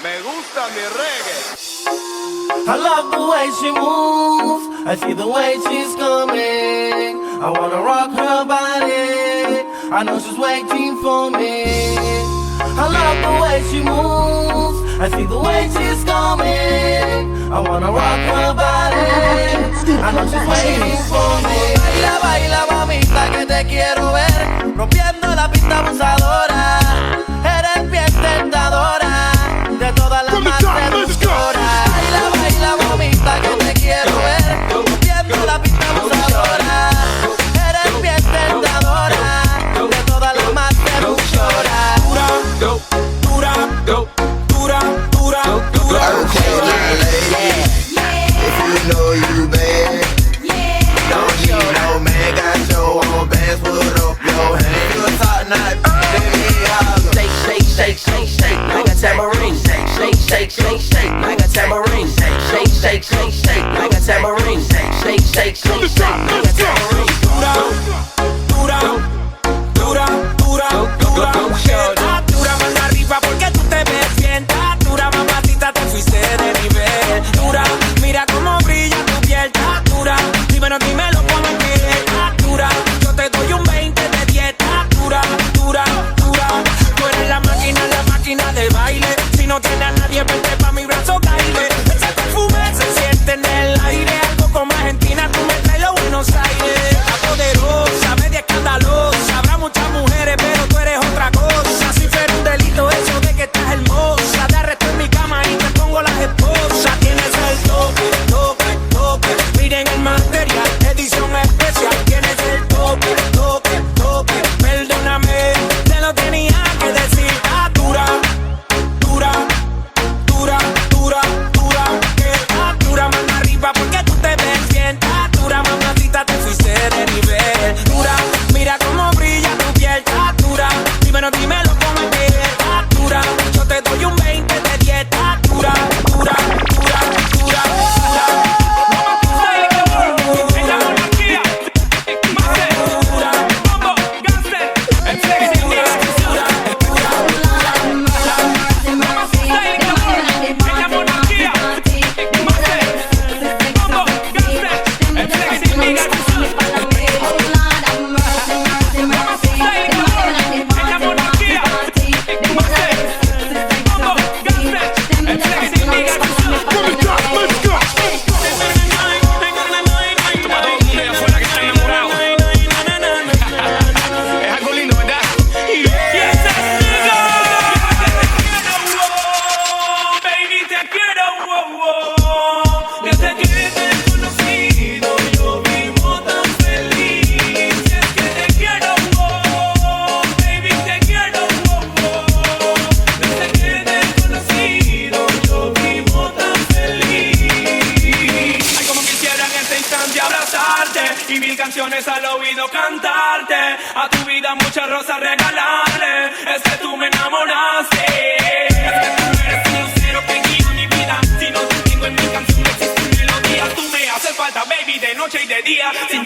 Me gusta mi reggae. I love the way she moves, I see the way she's coming. I wanna rock her body, I know she's waiting for me. I love the way she moves, I see the way she's coming. I wanna rock her body, I know she's waiting for me. Baila, baila, mamita, que te quiero ver, rompiendo la pista abusadora. Eres bien tentadora, de todas las más seductoras. Baila, baila, mamita, que te quiero ver, rompiendo la pista abusadora. Eres bien tentadora, de todas las más seductoras. Dura, dura, dura, dura, dura. If you know you bad, don't need no man, got your own bands, put up your hands. You a top notch, let me holler. Shake, shake, shake, like a tambourine. Shake, shake, shake, shake, like a tambourine. Shake, shake, shake, shake, like a tambourine. Shake, shake, shake, shake, like a tambourine. Dura, dura, dura, dura, dura. Dura, manda arriba porque tú te ves bien. Dura, mamacita, te fuiste de nivel. Dura, mira cómo brilla tu piel. Dura, dímelo, dímelo como quieres. Dura, yo te doy un 20 de dieta. Dura, dura, dura. Tú eres la máquina de baile. Si no tienes a nadie, vente pa' mi brazo, caile. Ese perfume se siente en el aire. Algo como Argentina, tú me traes los Buenos Aires. La poderosa, media escandalosa. Habrá muchas mujeres, pero tú eres otra cosa. Si fuera un delito eso de que estás hermosa, te arresto en mi cama y te pongo las esposas. Tienes el toque, toque, toque. Miren el material, edición especial. Tienes el toque, toque, toque. Perdóname, te lo tenía que decir. Dura, dura, dura, dura, dura. Que dura, manda arriba porque tú te ves bien. Dura, mamacita, te fuiste de nivel. Dura, mira cómo brilla tu piel. Dura, dímelo, dímelo como quieres. Dura, yo te doy un 20 de dieta. Dura, dura, dura, dura. En la monarquía, Bombo, Gangster, el flexing mix. En la monarquía, Bombo, Gangster, el flexing mix. Y mil canciones al oído cantarte, a tu vida muchas rosas regalarle. Es que tú me enamoraste, es que tú eres el lucero que guía mi vida. Si no te tengo en mi canción no existen melodías. Tú me haces falta, baby, de noche y de día. Sin